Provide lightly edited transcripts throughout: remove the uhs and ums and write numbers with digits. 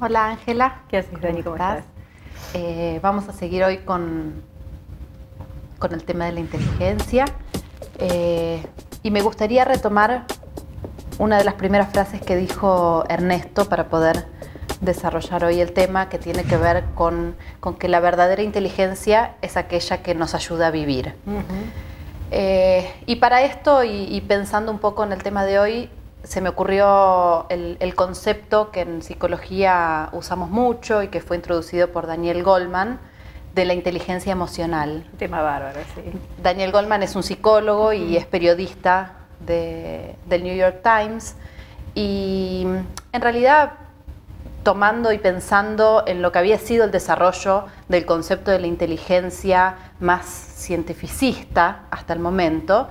Hola Ángela. ¿Qué haces, Dani? ¿Cómo estás? Vamos a seguir hoy con el tema de la inteligencia y me gustaría retomar una de las primeras frases que dijo Ernesto para poder desarrollar hoy el tema, que tiene que ver con que la verdadera inteligencia es aquella que nos ayuda a vivir. Y para esto, y pensando un poco en el tema de hoy, se me ocurrió el concepto que en psicología usamos mucho y que fue introducido por Daniel Goleman, de la inteligencia emocional. Un tema bárbaro, sí. Daniel Goleman es un psicólogo y es periodista del New York Times, y en realidad tomando y pensando en lo que había sido el desarrollo del concepto de la inteligencia más cientificista hasta el momento,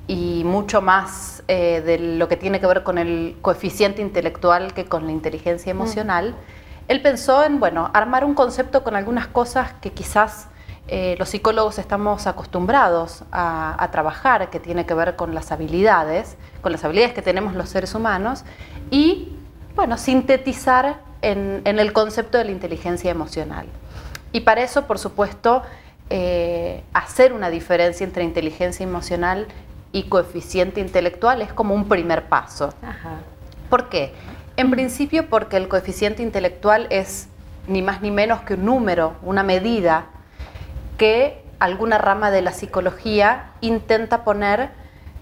y mucho más de lo que tiene que ver con el coeficiente intelectual que con la inteligencia emocional, él pensó en, bueno, armar un concepto con algunas cosas que quizás los psicólogos estamos acostumbrados a trabajar, que tiene que ver con las habilidades que tenemos los seres humanos, y, bueno, sintetizar en el concepto de la inteligencia emocional. Y para eso, por supuesto, hacer una diferencia entre inteligencia emocional y coeficiente intelectual es como un primer paso. Ajá. ¿Por qué? En principio porque el coeficiente intelectual es ni más ni menos que un número, una medida que alguna rama de la psicología intenta poner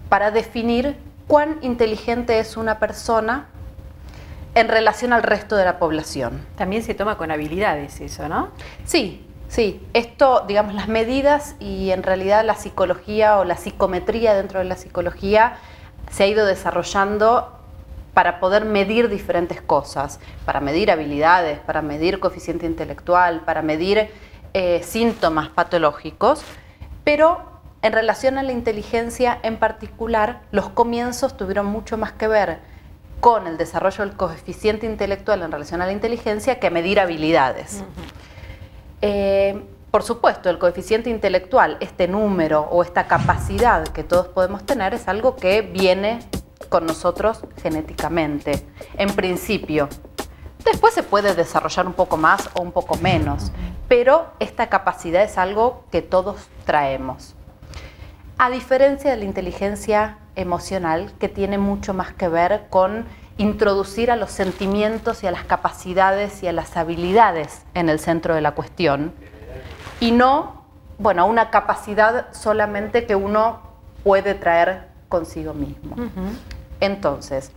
para definir cuán inteligente es una persona en relación al resto de la población. También se toma con habilidades eso, ¿no? Sí, sí. Esto, digamos, las medidas y en realidad la psicología o la psicometría dentro de la psicología se ha ido desarrollando para poder medir diferentes cosas, para medir habilidades, para medir coeficiente intelectual, para medir síntomas patológicos, pero en relación a la inteligencia en particular, los comienzos tuvieron mucho más que ver con el desarrollo del coeficiente intelectual en relación a la inteligencia que medir habilidades. Por supuesto, el coeficiente intelectual, este número o esta capacidad que todos podemos tener, es algo que viene con nosotros genéticamente, en principio. Después se puede desarrollar un poco más o un poco menos, pero esta capacidad es algo que todos traemos. A diferencia de la inteligencia emocional, que tiene mucho más que ver con introducir a los sentimientos y a las capacidades y a las habilidades en el centro de la cuestión, y no, bueno, una capacidad solamente que uno puede traer consigo mismo. Entonces,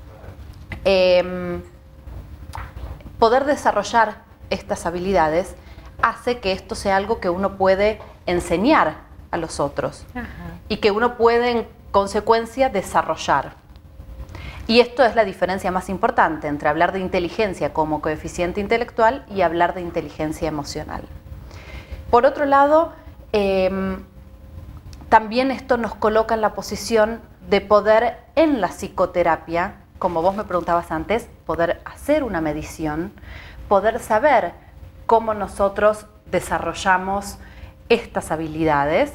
poder desarrollar estas habilidades hace que esto sea algo que uno puede enseñar a los otros. Ajá. Y que uno puede en consecuencia desarrollar. Y esto es la diferencia más importante entre hablar de inteligencia como coeficiente intelectual y hablar de inteligencia emocional. Por otro lado, también esto nos coloca en la posición de poder en la psicoterapia, como vos me preguntabas antes, poder hacer una medición, poder saber cómo nosotros desarrollamos estas habilidades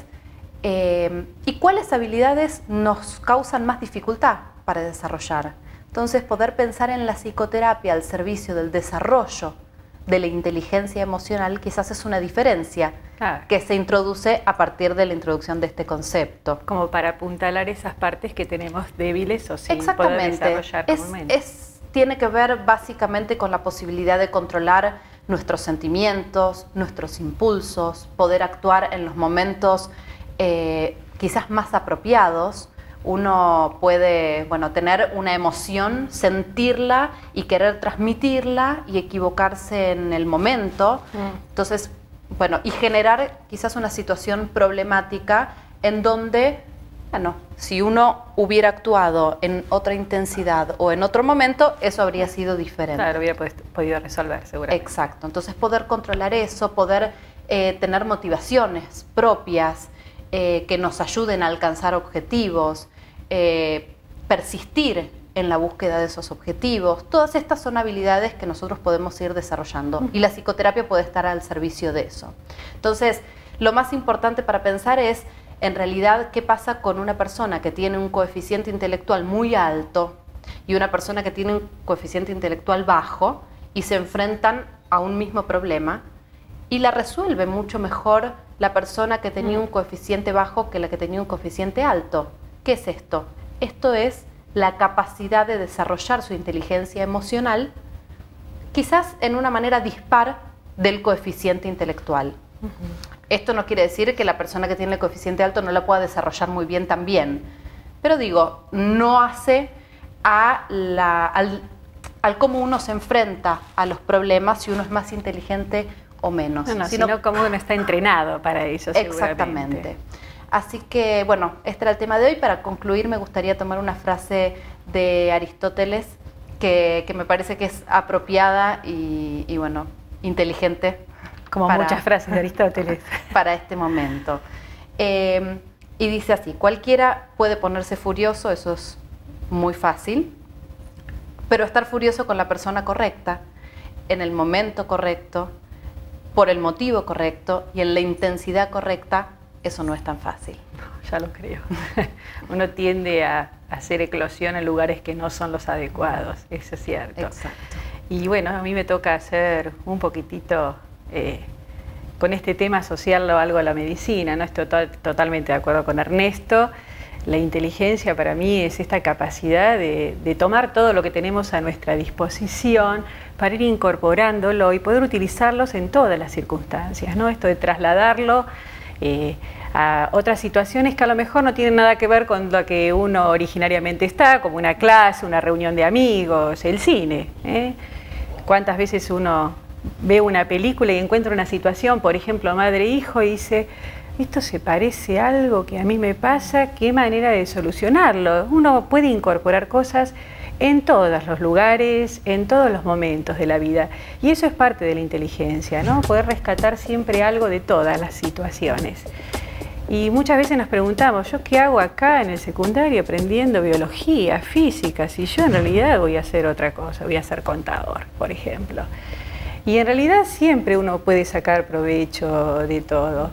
y cuáles habilidades nos causan más dificultad para desarrollar. Entonces, poder pensar en la psicoterapia al servicio del desarrollo de la inteligencia emocional quizás es una diferencia que se introduce a partir de la introducción de este concepto. Como para apuntalar esas partes que tenemos débiles o sin poder desarrollar comúnmente. Tiene que ver básicamente con la posibilidad de controlar nuestros sentimientos, nuestros impulsos, poder actuar en los momentos quizás más apropiados. Uno puede, bueno, tener una emoción, sentirla y querer transmitirla y equivocarse en el momento. Entonces, bueno, y generar quizás una situación problemática en donde, bueno, si uno hubiera actuado en otra intensidad o en otro momento, eso habría sido diferente. Claro, hubiera podido resolver, seguramente. Exacto. Entonces, poder controlar eso, poder tener motivaciones propias que nos ayuden a alcanzar objetivos, persistir en la búsqueda de esos objetivos. Todas estas son habilidades que nosotros podemos ir desarrollando y la psicoterapia puede estar al servicio de eso. Entonces, lo más importante para pensar es, en realidad, qué pasa con una persona que tiene un coeficiente intelectual muy alto y una persona que tiene un coeficiente intelectual bajo, y se enfrentan a un mismo problema y la resuelve mucho mejor la persona que tenía un coeficiente bajo que la que tenía un coeficiente alto. ¿Qué es esto? Esto es la capacidad de desarrollar su inteligencia emocional, quizás en una manera dispar del coeficiente intelectual. Esto no quiere decir que la persona que tiene el coeficiente alto no la pueda desarrollar muy bien también, pero digo, no hace al cómo uno se enfrenta a los problemas, si uno es más inteligente o menos. Sino cómo uno está entrenado para eso. Exactamente. Así que, bueno, este era el tema de hoy. Para concluir, me gustaría tomar una frase de Aristóteles que me parece que es apropiada y bueno, inteligente. Como muchas frases de Aristóteles. Para este momento. Y dice así: cualquiera puede ponerse furioso, eso es muy fácil, pero estar furioso con la persona correcta, en el momento correcto, por el motivo correcto y en la intensidad correcta, eso no es tan fácil. Ya lo creo. Uno tiende a hacer eclosión en lugares que no son los adecuados, eso es cierto. Exacto. Y bueno, a mí me toca hacer un poquitito, con este tema, asociarlo algo a la medicina, ¿no? Estoy totalmente de acuerdo con Ernesto. La inteligencia para mí es esta capacidad de tomar todo lo que tenemos a nuestra disposición para ir incorporándolo y poder utilizarlos en todas las circunstancias, ¿no? Esto de trasladarlo a otras situaciones que a lo mejor no tienen nada que ver con lo que uno originariamente está, como una clase, una reunión de amigos, el cine, ¿eh? ¿Cuántas veces uno ve una película y encuentra una situación, por ejemplo, madre-hijo, y dice: esto se parece a algo que a mí me pasa, qué manera de solucionarlo? Uno puede incorporar cosas en todos los lugares, en todos los momentos de la vida. Y eso es parte de la inteligencia, ¿no? Poder rescatar siempre algo de todas las situaciones. Y muchas veces nos preguntamos: ¿yo qué hago acá en el secundario aprendiendo biología, física, si yo en realidad voy a hacer otra cosa, voy a ser contador, por ejemplo? Y en realidad siempre uno puede sacar provecho de todo.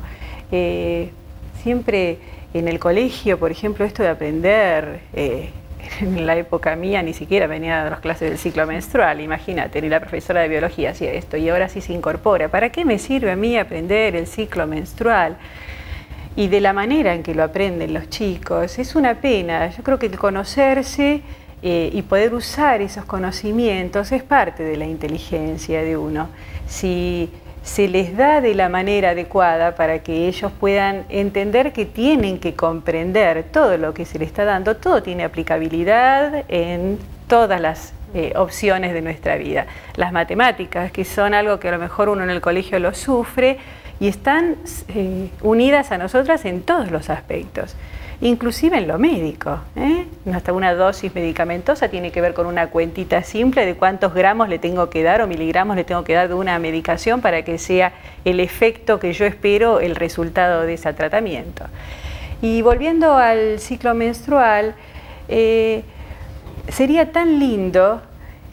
Siempre en el colegio, por ejemplo, esto de aprender, en la época mía ni siquiera venía de las clases del ciclo menstrual, imagínate, ni la profesora de biología hacía esto, y ahora sí se incorpora. ¿Para qué me sirve a mí aprender el ciclo menstrual? Y de la manera en que lo aprenden los chicos, es una pena. Yo creo que el conocerse y poder usar esos conocimientos es parte de la inteligencia de uno. Si se les da de la manera adecuada para que ellos puedan entender que tienen que comprender todo lo que se les está dando, todo tiene aplicabilidad en todas las opciones de nuestra vida. Las matemáticas, que son algo que a lo mejor uno en el colegio lo sufre, y están unidas a nosotras en todos los aspectos, inclusive en lo médico, ¿eh? Hasta una dosis medicamentosa tiene que ver con una cuentita simple de cuántos gramos le tengo que dar o miligramos le tengo que dar de una medicación para que sea el efecto que yo espero, el resultado de ese tratamiento. Y volviendo al ciclo menstrual, sería tan lindo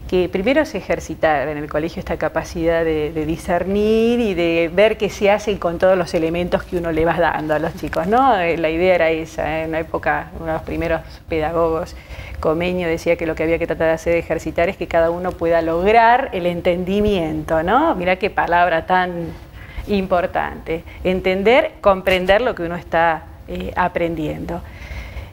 que primero se ejercitara en el colegio esta capacidad de discernir y de ver qué se hace con todos los elementos que uno le va dando a los chicos, ¿no? La idea era esa, en una época, uno de los primeros pedagogos, Comenio, decía que lo que había que tratar de hacer, de ejercitar, es que cada uno pueda lograr el entendimiento, ¿no? Mirá qué palabra tan importante, entender, comprender lo que uno está aprendiendo.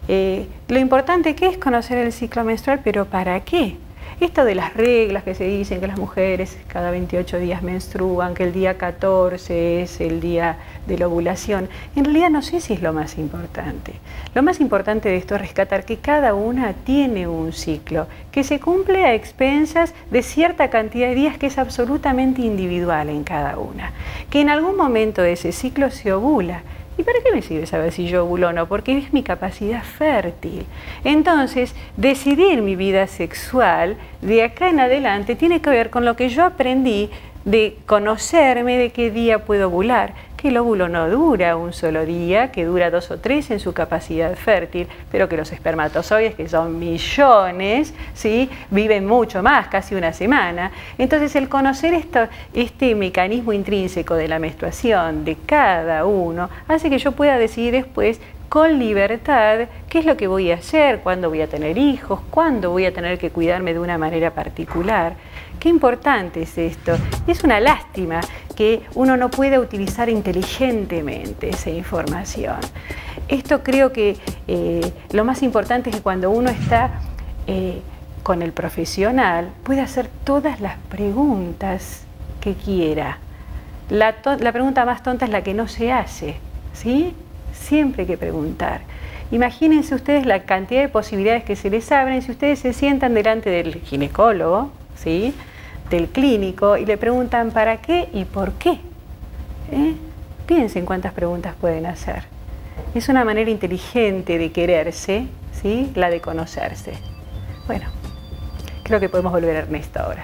Lo importante que es conocer el ciclo menstrual, pero ¿para qué? Esto de las reglas que se dicen que las mujeres cada 28 días menstruan, que el día 14 es el día de la ovulación, en realidad no sé si es lo más importante. Lo más importante de esto es rescatar que cada una tiene un ciclo que se cumple a expensas de cierta cantidad de días que es absolutamente individual en cada una, que en algún momento de ese ciclo se ovula. ¿Y para qué me sirve saber si yo ovulo o no? Porque es mi capacidad fértil. Entonces, decidir mi vida sexual de acá en adelante tiene que ver con lo que yo aprendí de conocerme, de qué día puedo ovular. Que el óvulo no dura un solo día, que dura 2 o 3 en su capacidad fértil, pero que los espermatozoides, que son millones, ¿sí?, viven mucho más, casi una semana. Entonces, el conocer este mecanismo intrínseco de la menstruación de cada uno hace que yo pueda decidir después con libertad qué es lo que voy a hacer, cuándo voy a tener hijos, cuándo voy a tener que cuidarme de una manera particular. Qué importante es esto. Y es una lástima que uno no pueda utilizar inteligentemente esa información. Esto creo que lo más importante es que cuando uno está con el profesional, puede hacer todas las preguntas que quiera. La pregunta más tonta es la que no se hace, ¿sí? Siempre hay que preguntar. Imagínense ustedes la cantidad de posibilidades que se les abren si ustedes se sientan delante del ginecólogo, ¿sí? Del clínico, y le preguntan para qué y por qué. Piensen cuántas preguntas pueden hacer. Es una manera inteligente de quererse, ¿sí? La de conocerse. Bueno, creo que podemos volver a Ernesto ahora.